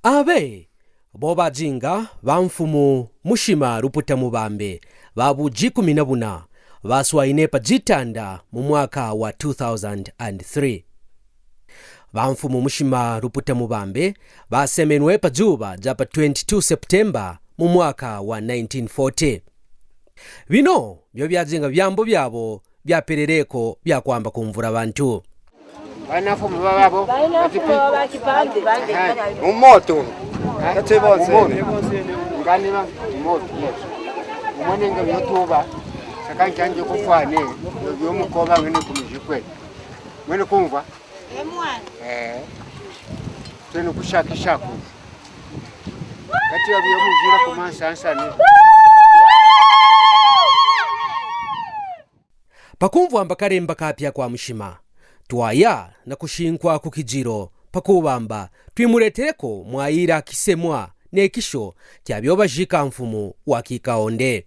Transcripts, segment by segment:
Abe boba jinga ba Mfumu Mushima Mubambe babu jikumina buna baswaine pa jitanda mu mwaka wa 2003. Ba Mfumu Mushima Mubambe basemenwe pa juba japa 22 September mu mwaka wa 1940. Bino byo byajinga byambo byabo byaperereko byakwamba kumvura abantu. Banafumu bababo bakipande umoto katebonse ngani ba umoto umone ngo yotuba sakanje kufane yo mukoba ngene kumijikwe mwene kumva mwana teno kushakisha ku kati ya muzira kumansansane pakumvwa mbakaremba kapya kwa Mushima twaya na kushinkwa kukijiro pakubamba twimuretereko mwayira kisemwa nekisho kyabyoba Mfumu wa Kikaonde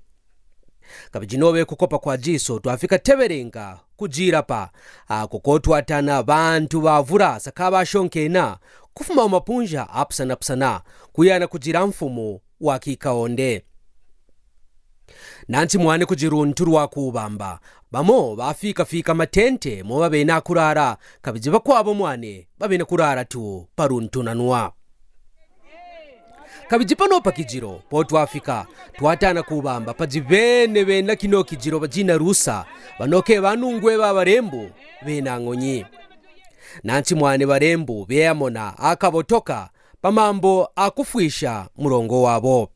kabijinobe kukopa kwa jiso twafika teberenga kujira pa akoko twatana bantu bavura sakaba shonkena kufuma mapunja apsana kuyana kujira Mfumu wa Kikaonde nanti mwane kujiruntu wa kubamba bamo bafika matente mo babena kurara kabijiba kwabo mwane babena kurara tu paruntu nanwa kabijipa no pakijiro potu Afrika twatana kubamba pajibene bena kino kijiro bajina rusa banoke banungwe babarembu bena ngonyi nanti mwane barembu beyamona akabotoka pamambo akufwisha murongo wabo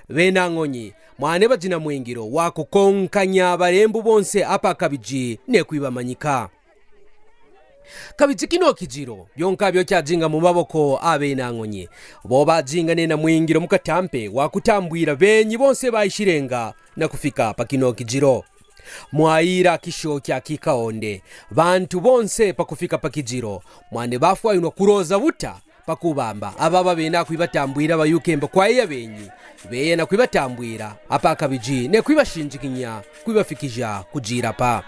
bena ngonyi mwane bajina mwingiro wako konkanya barembu bonse apa kabiji nekwibamanyika kabiji kino kijiro byonka byo kyajinga mu maboko abena ngonyi bo bajinga nena mwingiro mukatampe wakutambwira benyi bonse bayishirenga na kufika pa kino kijiro mwayira kisho kya Kikaonde bantu bonse pakufika pa kijiro mwane bafwa yuno kuroza buta pakubamba ababa bena kwibatambwira bayukemba kwaya benyi beye na kwibatambwira apa kabiji ne kwibashinjikinya kwibafikija kujira pa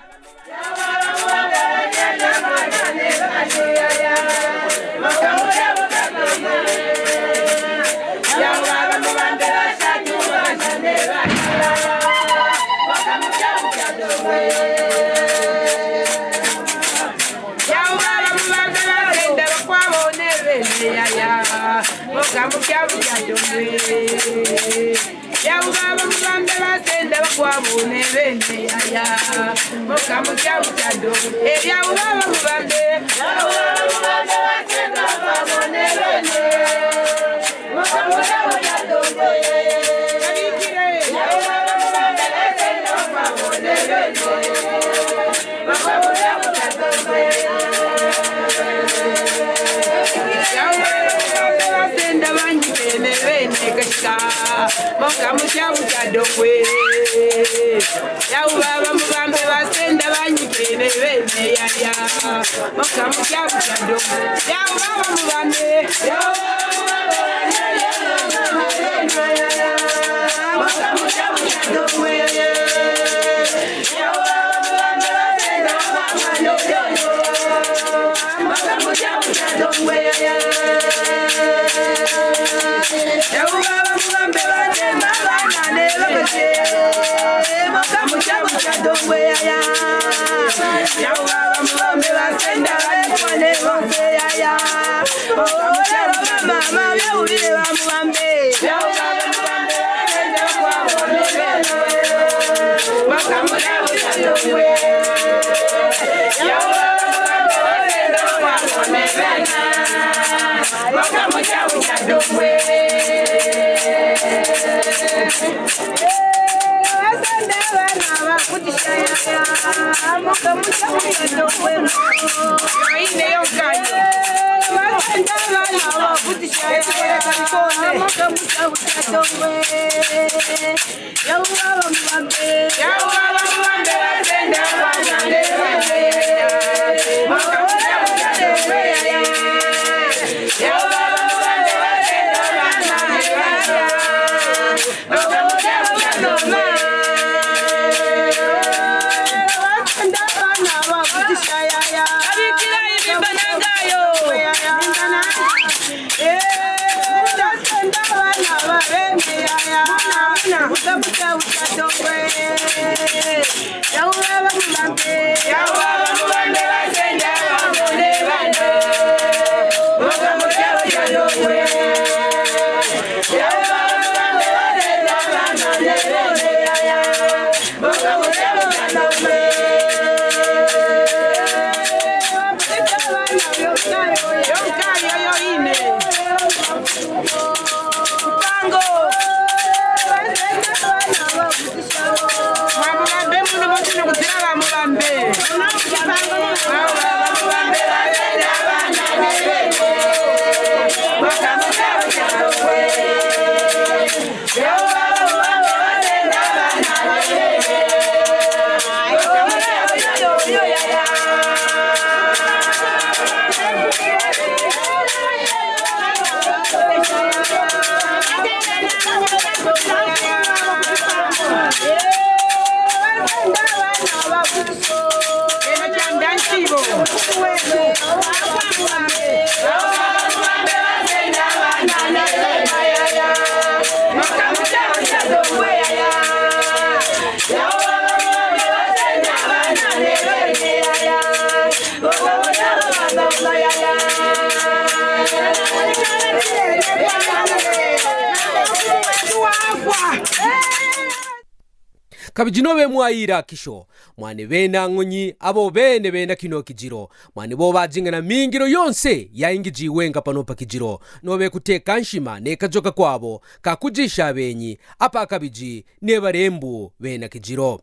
kabijino be mwayira kisho mwane bena ngonyi abo bene bena kino kijiro mwane bo bajingana mingiro yonse yaingiji wenga panopa kijiro nobe kuteka nshima ne kajoka kwabo kakujisha benyi apa kabiji ne barembu bena kijiro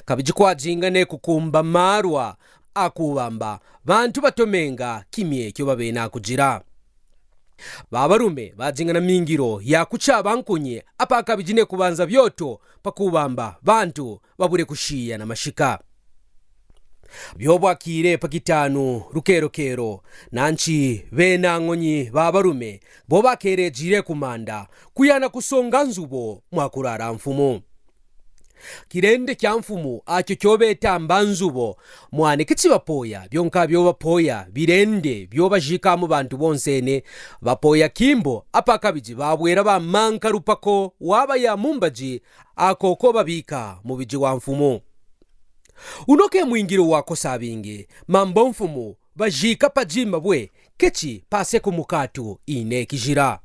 kabiji kwajinga ne kukumba marwa akubamba bantu batomenga kimye kyo babena kujira babarume bajingana mingiro yakucha bankunye apa kabijine kubanza byoto pakubamba bantu babure kushiya na mashika byobwakire pakitanu rukerokero nanchi bena ngonyi babarume bo bakerejire kumanda kuyana kusonga nzubo mwakurara mfumu kirende kya mfumu acho kyobeta mbanzubo mwane kichibapoya byonka byobapoya birende byobajika mu bantu bonsene bapoya kimbo apa kabiji babwera ba manka rupako waba ya mumbaji akoko babika mu biji wa mfumu unoke mwingiro wako sabinge mambo mfumu bajika pajima bwe kechi pase ku mukatu ine kijira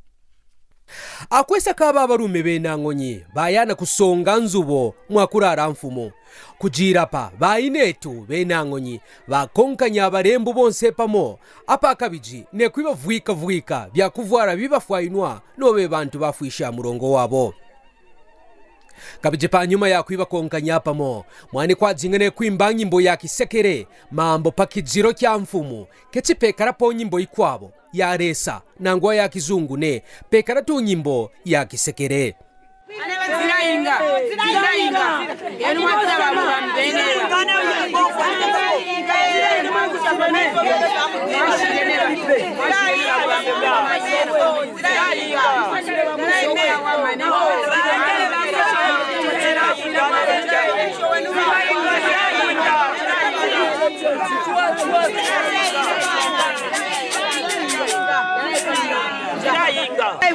akwesa kaba barume bena ngonyi bayana kusonga nzubo mwakurara mfumu kujira pa bainetu bena ngonyi bakonkanya abarembu bonse pamo apa kabiji ne kwibavuika byakuvwara bibafwainwa nobe bantu bafwisha murongo wabo kabije pa nyuma ya kwibakonkanya pamo mwane kwajingane kwimba nyimbo ya kisekere mambo pakijiro kya mfumu kechi pekara po nyimbo ikwabo ya resa nangwa ya kizungu ne pekara tu nyimbo ya kisekere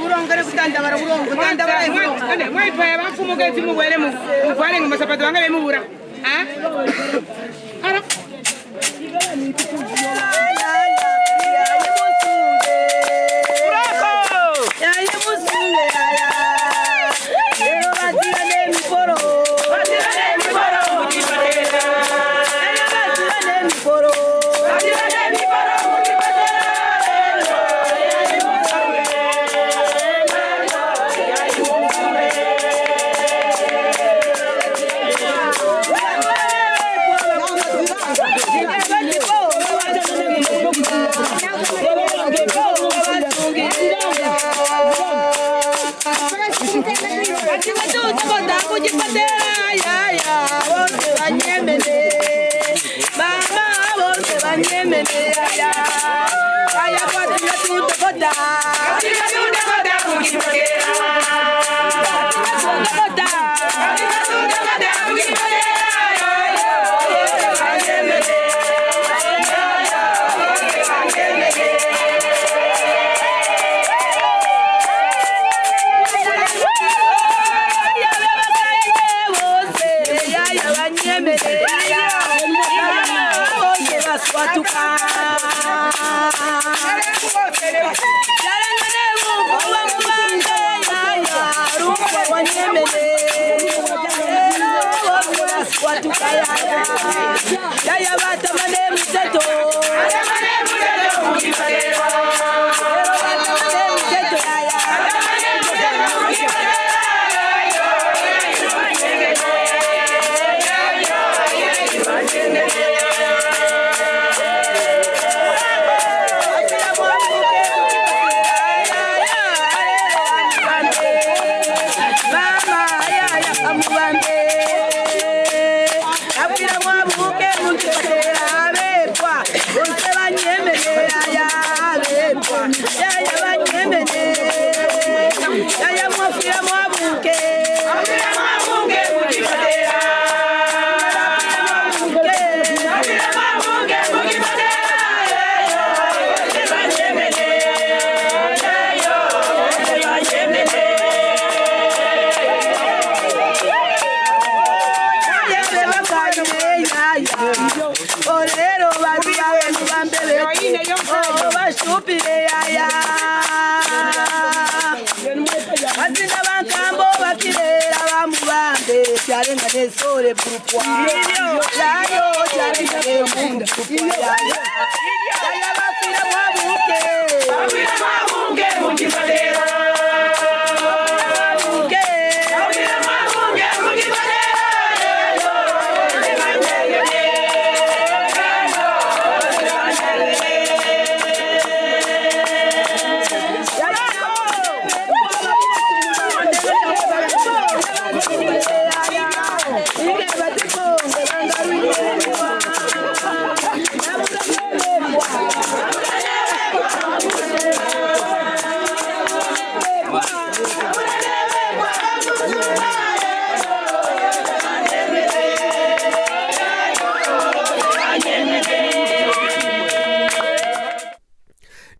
burongere kutandabara mwaipa bafumugezi mubwere muvale ngo masapato bangabe mubura ara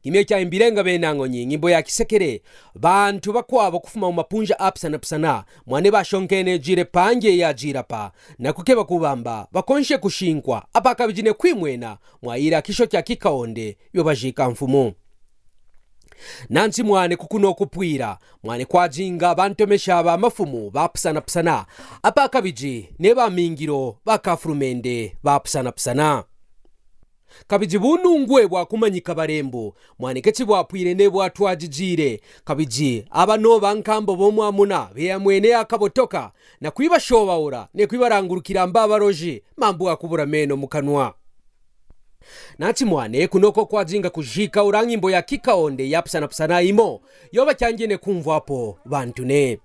Kimye kya imbirenga benangonyi ngimbo ya kisekere bantu bakwabo kufuma mu mapunja apsana mwane bashonkene jire panje ya jirapa na kukeba kubamba bakonshe kushinkwa apaka bijine kwimwena mwaira kisho kya kikaonde yobajika mfumo nansi mwane kukuno kupwira mwane kwajinga bantomesha ba mafumu bapsana apaka biji neba mingiro bakafurumende bapsana kabiji bunungwe bwakumanyika barembo mwanekeci bwapwire ne bwatwajijire kabiji abano bankambo bomwamuna beyamwene akabotoka na kwibashobaura ne kwibarangurukira mbabaroje mambu akubura meno mukanwa nati mwane kunoko kwajinga kujika urangimbo ya kikaonde yapsana imo yoba cyangene kumvapo bantune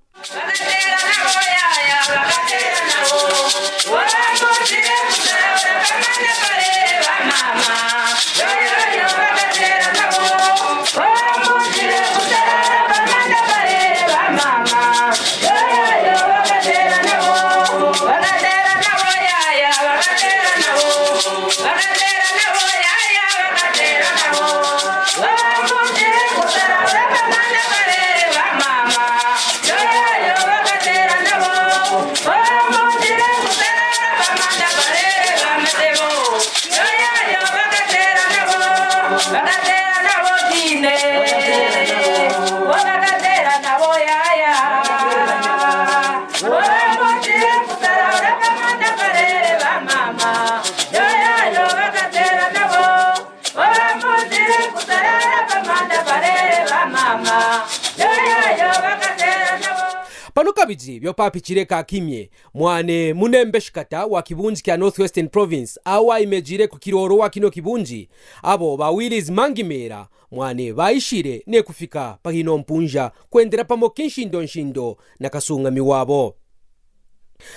pano kabiji byopapi chireka kimye mwane munembe shikata wa kibunji kya Northwestern Province awa imejire ku kiroro wa kino kibunji abo ba Willis Mangimera mwane baishire ne kufika pahino mpunja kwendera pamo kinshindo na kasunga miwabo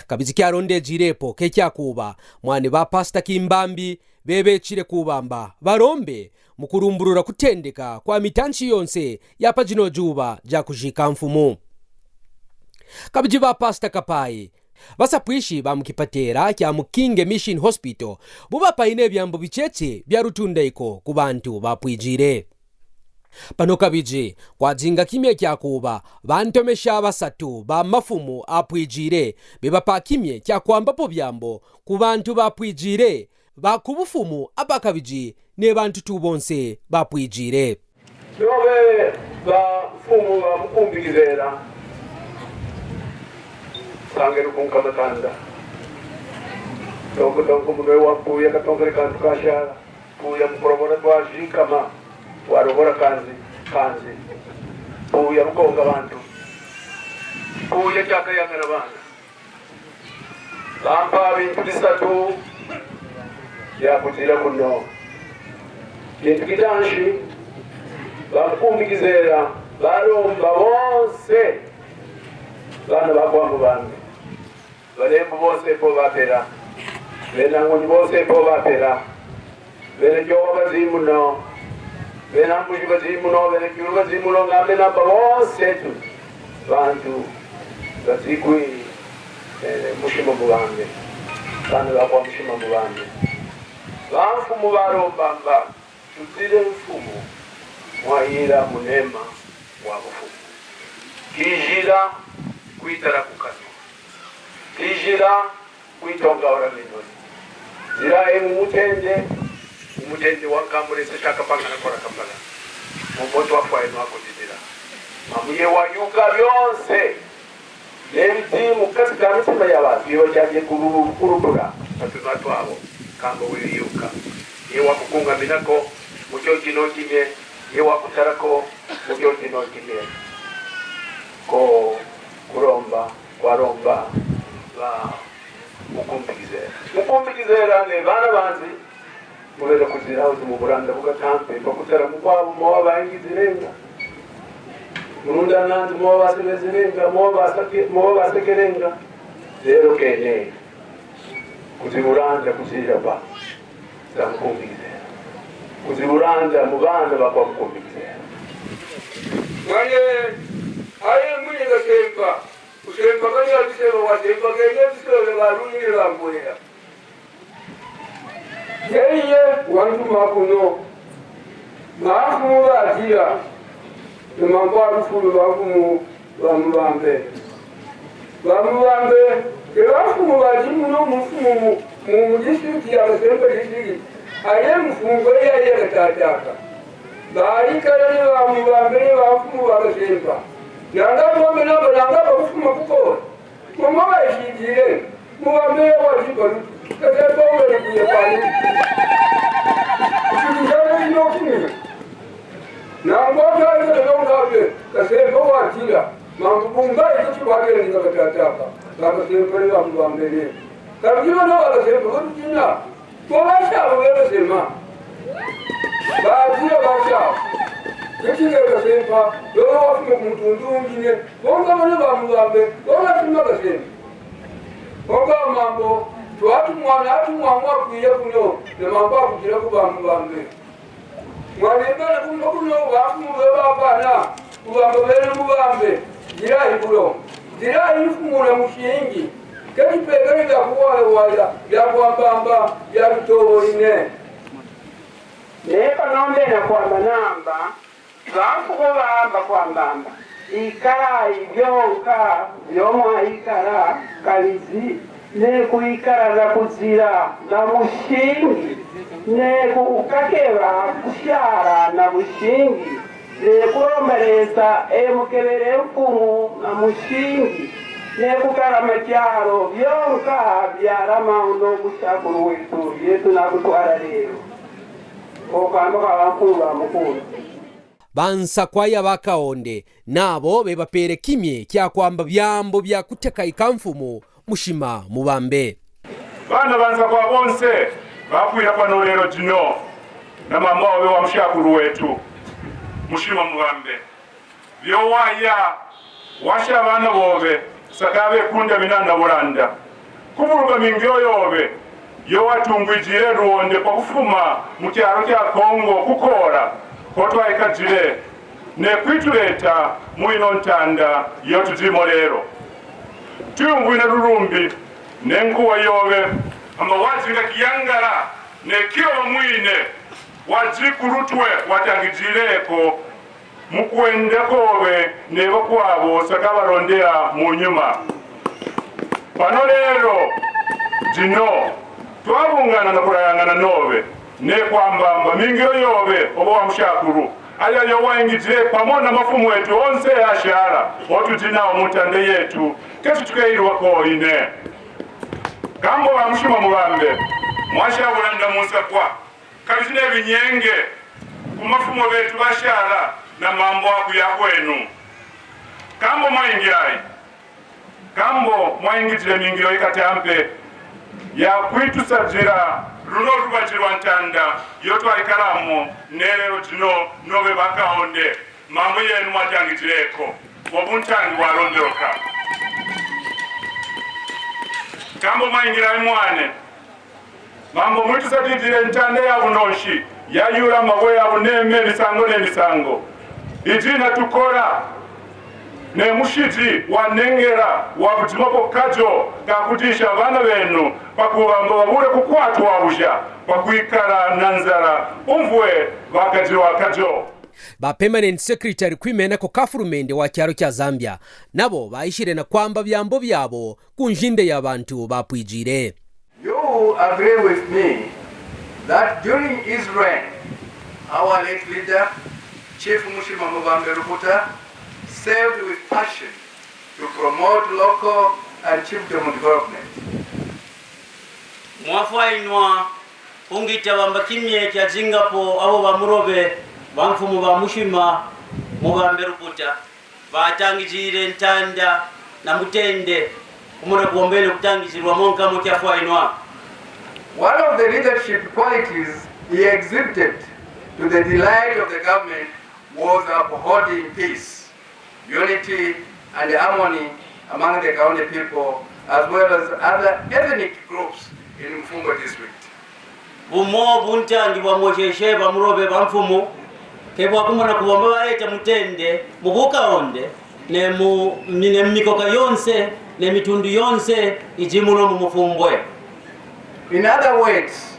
kabiji kya ronde jirepo kekya kuba mwane ba Pastor Kimbambi bebe chire kubamba barombe mukurumburura kutendeka kwa mitanchi yonse yapa jino juba ja kujika mfumo kabiji ba Pastor Kapai basapwishi ba mukipatera kya Mukinge Mission Hospital buba paine byambo bichetse bya rutundaiko ku bantu bapwijire pano kabiji kwajinga kimye kya kuba bantomesha basatu ba mafumu apwijire beba pa kimye kya kwambapo byambo ku bantu bapwijire bakubufumu abakabiji ne bantu tubonse bapwijire yobe bafumu ba mukumbikizera sangera kunkamatanda tongo mwe wapuya katongere kantu kashara puya mukorobora twashikama warobora kanzi puya mukonga abantu puya cyakayangana bana lampa bintu bisatu yakutira kuno kintu kitanshi bamukumbikizera baromba bose bana bakwa Mubambe barembo bose po bapera bena ngoni bose po bapera bena jowa bazimuno bena mbuji bazimuno bena kiru bazimuno ngambe na bose tu bantu bazikwi Mushima Mubambe bana bakwa Mushima Mubambe bafumu barombamba tutire mfumu mwahira munema wa bufumu kijira kuitara kukano kijira kuitonga ora minoni zira umutende wakamurese shaka pangana kora kampala mumoto wa fwaino wako jidira mamuye wayuka byonse nebitimu katika mitima y'abantu iyo cyagiye kurubura batuzatu abo kambo wiriyuka iyo wakukunga minako mucyo kino kimye iyo wakutarako mucyo kino kimye ko kuromba waromba ba mukumbikizera ne bana banzi mubera kuzira uzi mu buranda bugatampe bakutara mu kwabo mo babangizirenga murunda nanzi mo basebezirenga mo basekerenga rero kene kuziburanda kuzira ba tamukumbikizera kuziburanda mu bana bakwa mukumbikizera aye mwenye gasempa usempa kanya bisema wasempa kanya bisema baruni lamboya yeye wantu makuno mafu batia mambo alufulu bafumu bamubambe kebafumu bajimu no mufumu mu district ya Mufumbwe district aye Mufumbwe yeye katataka bari kale bamubambe bafumu bagasempa nanga bombe nabo nanga bakufuma kuko mama bayishijire Mubambe wajibaru kete bombe kuye kwani kijana ni okuni nanga kaje nongabe kase bowatira mambunga icyo bagere ni katataka nanga sempere Mubambe ne kabiro no bagasempa burukina bobasha bobesema bajira basha Kekigera sempa lolo wafume kumutundu ngine bonga bane Mubambe bonga tumaga sempa bonga mambo twatu mwana kwiye kuno ne mambo akujira ku Mubambe mwalemba kuno wafume baba Mubambe gira ibulo gira ifumura mushingi kati pegere ga kuwala ya kwambamba ya tutoine neka nombe na kwamba namba bakubamba kwambamba ikara ibyonka byomwa ikara kalizi ne kuikara na kuzira na mushingi ne kukakeba kushara na mushingi ne kuromereza emukebere mfumu na mushingi ne kukarama cyaro byonka byarama uno gushakuru wetu yetu nakutwara rero okamba kwabakuru mukuru bansakwaya bakaonde nabo bebapere kimye kyakwamba byambo bya kuteka ikamfumu Mushima Mubambe bana bansakwa bonse bakwira pano lero jino na mama wawe wa mshakuru wetu Mushima Mubambe byo waya washa bana bobe sakabe kunda binanda buranda kuvuruga mingyo yobe yo watungwijire ruonde kwa kufuma mu cyaro cya Kongo kukora kotwa ikajire ne kwituleta muino ntanda yo tuzimo lero tuyungwina rurumbi nenkuwa yobe ama wazinga kiyangara ne kiro mwine wajikurutwe watangijireko mukwendekobe nebo kwabo sakabarondera mu nyuma pano lero jino twabungana na kurayangana nobe ne kwambamba mingiro yobe obo wa mshakuru aya yowaingitire pamona mafumu wetu onse yashara otujinawo mutande yetu ketu tukairwako ine kambo wa Mushima Mubambe mwashabulanda musakwa kabitine binyenge kumafumu betu bashara na mambo aku ya kwenu kambo mwaingirai kambo mwaingitire mingiro ikatampe ya kwitusajira runo rubajirwa ntanda yotwalikalamo nerero tino nobe bakaonde mambo yenu mwatangitireko wabuntangi walondoka kambo mwaingirai mwane mambo mwitusajitire ntanda ya bunoshi yayura mawe ya buneme n'emisango ijina tukora ne mushiti wanengera wabutimopo kajo kakutisha bana benu pakubamba babure kukwatu wabusha pakwikara nanzara umvwe bakajirwa kajo ba permanent secretary kwimena ko kafurumende wa cyaro cya Zambia nabo bayishire na kwamba byambo byabo kunjinde y'abantu bapwijire. You agree with me that during his reign our late leader Chief Mushima Mubambe served with passion to promote local and chiefdom development. Mwafainwa ungita wambakimye kya Singapore abo bamurobe bamfumu ba Mushima Mubambe Ruputa batangizire ntanda na mutende umuna kuombele kutangizirwa monka mu kya fainwa. One of the leadership qualities he exhibited to the delight of the government was upholding peace, unity and harmony among the county people as well as other ethnic groups in Mufumbwe District. Bumo buntangi bwamocheshe bamurobe bamfumu kebwa kumona kuomba baleta mutende mubuka onde ne mu mikoka yonse ne mitundu yonse ijimuno mu Mufumbwe. In other words,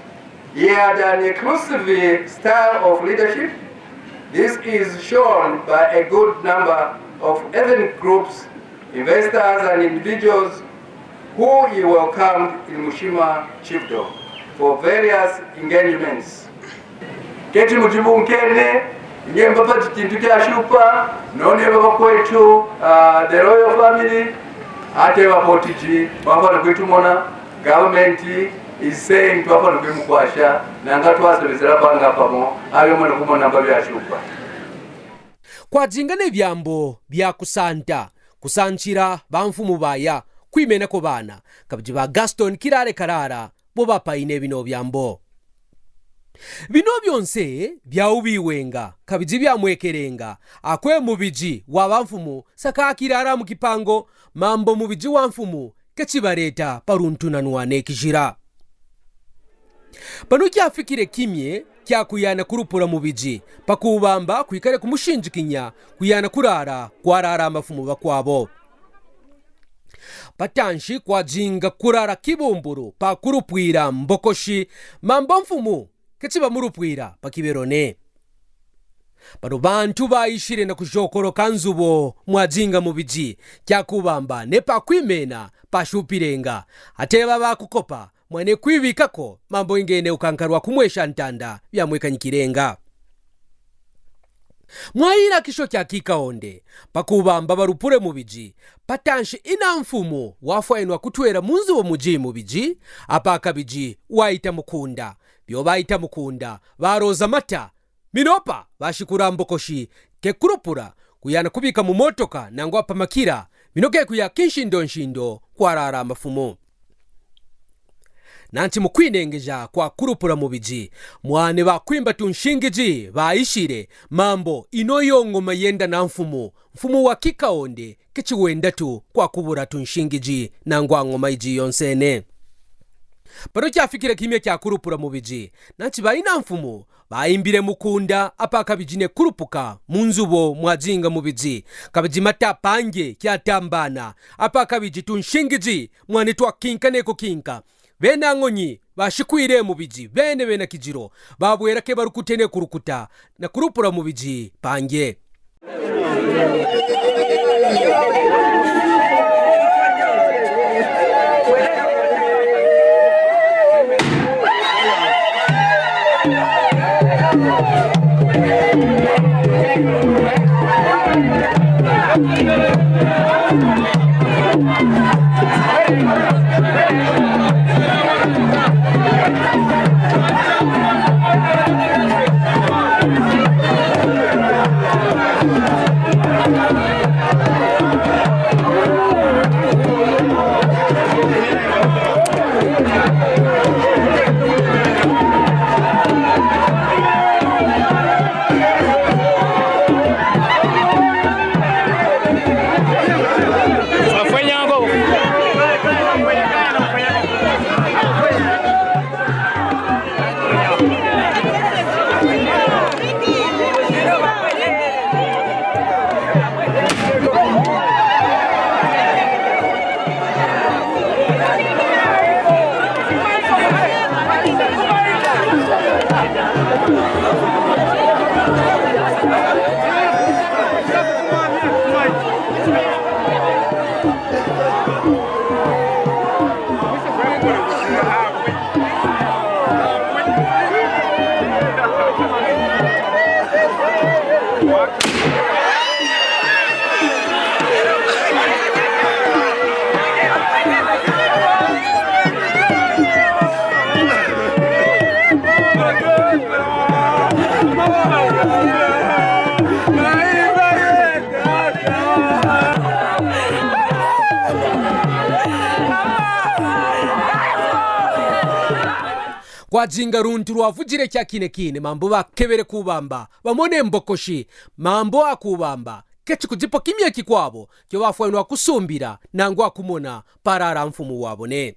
he had an inclusive style of leadership. This is shown by a good number of ethnic groups, investors and individuals who he welcomed in Mushima Chiefdom for various engagements. Keti mujibu nkene, ngemba pati kintu kya shupa, none baba kwetu, the royal family, ate bapotiji, baba kwetu mona, government is saying to apa nubimu kwasha, nanga twasebezera banga pamo, ayo mwana kumona mbabi ya shupa. Kwa jingane byambo bya kusanchira bamfumu baya kwimena ko bana kabjiba Gaston kirare karara bo bapaine bino byambo bino byonse byaubiwenga kabiji byamwekerenga akwe mubiji wa bamfumu saka kirara mu kipango mambo mubiji wa mfumu kechibareta paruntunanwane kijira pano kyafikire kimye kyakuyana kurupura mubiji pakubamba kwikare kumushinjikinya kuyana kurara kwarara amafumu bakwabo patanshi kwa jinga kurara kibumburu pakurupwira mbokoshi mambo mfumu kechiba murupwira pakiberone pano bantu bayishire na kujokoro kanzubo mwajinga mubiji kyakubamba ne pakwimena pashupirenga ateba bakukopa mwane kwibikako mambo ingene ukankarwa kumwesha ntanda byamwekanyikirenga mwaira kisho kya kikaonde pakubamba barupure mubiji patanshi ina mfumu wafainwa kutwera munzu wo muji mubiji apaka biji waita mukunda byo baita mukunda baroza mata minopa bashikura mbokoshi kekurupura kuyana kubika mu motoka nangwa pamakira binoke kuya kinshindo kwarara amafumu nanti mukwinengeja kwa kurupura mubiji mwane bakwimba tunshingiji baishire mambo inoyongo mayenda na mfumu wa kikaonde kichiwenda tu kwa kubura tunshingiji nangwa ngoma iji yonsene pano kyafikire kimye kya kurupura mubiji nanti baina mfumu baimbire mukunda apaka bijine kurupuka munzubo mwajinga mubiji kabiji mata pange kyatambana apaka biji tunshingiji mwane twa kinkaneko kinka bena ngonyi bashikwire mubiji bene kijiro babwera ke barukutene kurukuta na kurupura mubiji pange kwa jinga runtu rwavugire kya kine mambo bakebere kubamba bamone mbokoshi mambo akubamba kechi kujipo kimye kikwabo kyo bafwanwa kusumbira nangwa kumona parara mfumu wabone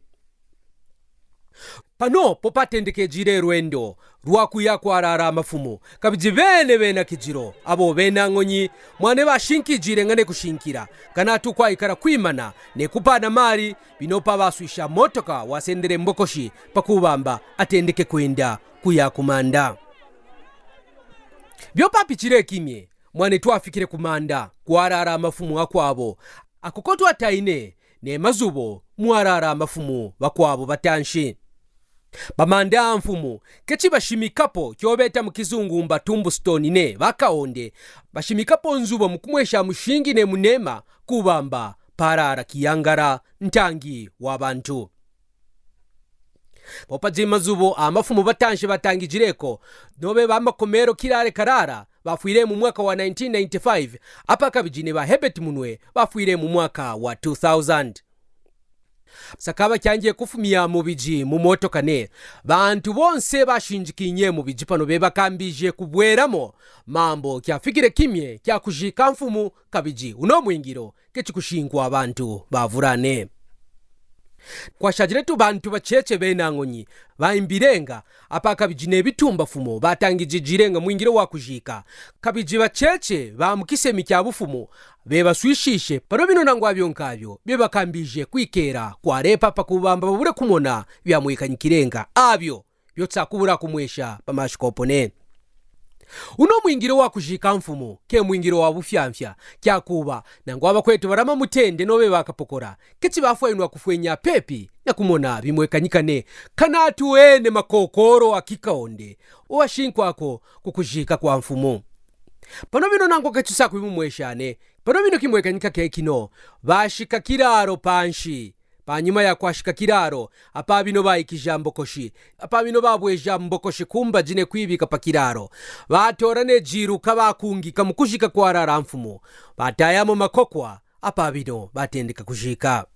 pano popatendeke jire rwendo rwakuya kwarara mafumu kabiji bene kijiro abo bena ngonyi mwane bashinkijire ngane kushinkira kanatu kwa ikara kwimana ne kupana mari binopa baswisha motoka wasendere mbokoshi pakubamba atendeke kwenda kuya kumanda byo papi chire kimye mwane twafikire kumanda kwarara mafumu akwabo akokotwa taine ne mazubo mwarara mafumu bakwabo batanshi bamanda mfumu kechi bashimikapo kyobeta mukizungu mbatumbu stone ne bakaonde bashimikapo nzubo mukumwesha mushingi ne munema kubamba parara kiyangara ntangi wabantu popaje mazubo amafumu batanshi batangijireko nobe bamakomero kirare karara bafuire mu mwaka wa 1995 apaka bijine ba Hebet Munwe bafuire mu mwaka wa 2000 sakaba cyangiye kufumia mu biji mu motoka ne bantu bonse bashinjikinye mu biji pano bebakambije kubweramo mambo kyafigire kimye kyakujika mfumu kabiji uno mwingiro kechikushingwa abantu bavurane kwa shajiretu bantu bacheche benangonyi baimbirenga apaka bijine bitumba fumo batangije jirenga mwingiro wakujika kabiji bacheche bamukise mikyabufumo bebaswishishe pano bino nangwa byonkabyo bebakambije kwikera kwa repa pakubamba babure kumona byamwikanyikirenga abyo byotsakubura kumwesha pamashikopone uno mwingiro wakujika mfumo ke mwingiro wabufyamfya kyakuba nangwa abakwetu barama mutende nobe bakapokora kechi bafwainwa kufwenya pepi nakumona bimwekanyikane kanatu wene makokoro akikaonde owashinkwako kukujika kwa mfumo pano bino nango kechusa kubimweshane pano bino kimwekanyika kekino bashika kiraro panshi panyuma ya kwashika kiraro apa bino bayikija mbokoshi apa bino babweja mbokoshi kumba jine kwibika pakiraro batorane jiru kabakungika mukujika kwarara mfumo batayamo makokwa apa bino batendeka kujika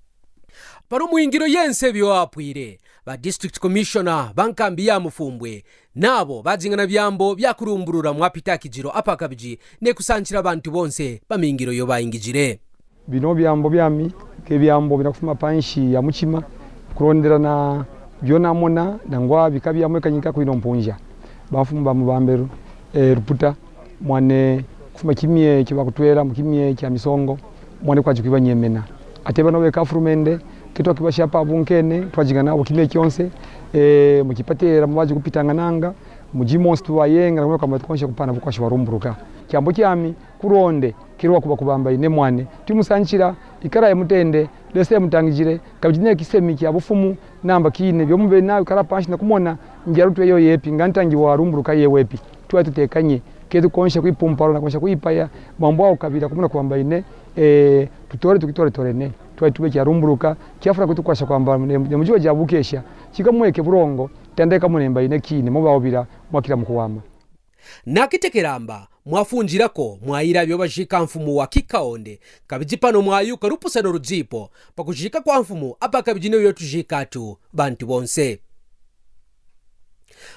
pano mwingiro yense byo apwire ba district commissioner bankambi ya Mufumbwe nabo bajingana byambo byakurumburura mwapita kijiro apa kabiji ne kusanchira abantu bonse bamingiro yo bayingijire bino byambo byami ke byambo binakufuma panshi ya Muchima kurondera na byona mona nangwa bikabya mwekanyika kuino mpunja bafumba Mubambe ruputa mwane kufuma kimye kibakutwera mukimye kya misongo mwane kwa jikwiba nyemena ateba nobe kafurumende kito kibasha pa bunkene twajigana ukimye kyonse mukipatera mubaje kupitanga nanga mujimonstu wayenga ngwa kama twonshe kupana bukwashi warumburuka kyambo kyami kuronde kirwa kuba kubamba ine mwane timusanchira ikara ya mutende lese mutangijire kabijine kisemi kya bufumu namba kine byo mube nawe kara panshi nakumona njarutwe yo yepi ngantangi warumburuka yewepi twa tutekanye kedu konsha kuipumparo na konsha kuipaya mambo ao kabira kumuna kwamba ine tutore torene twaitube kyarumburuka kyafura kutukwasha kwamba nemujiwa jabukesha chikamweke burongo tendeka munemba ine kine mubawobira mwakira mukuwama nakitekeramba mwafunjirako mwayira byo bashika mfumu wa kikaonde kabijipano mwayuka rupusano rudzipo pakushika kwa mfumu apaka bijine byo tujikatu bantu bonse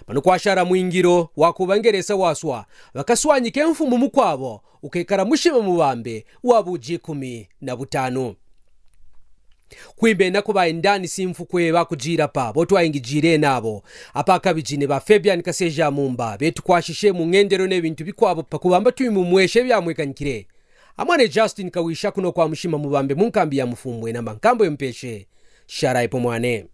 pano kwashara mwingiro wakubangeresa waswa bakaswanyike mfumu mukwabo ukekara Mushima Mubambe wabuji 15 kwimbe nakubaye ndani simfu kweba kujira pa botwayingijire nabo apaka bijine ba Fabian Kaseja Mumba betu kwashishe mu ngendero n'ebintu bikwabo pakubamba tuimu mweshe byamwekanyikire amane Justine Kawisha kuno kwa Mushima Mubambe munkambi ya Mufumbwe na mankambo yempeshe sharai pomwane.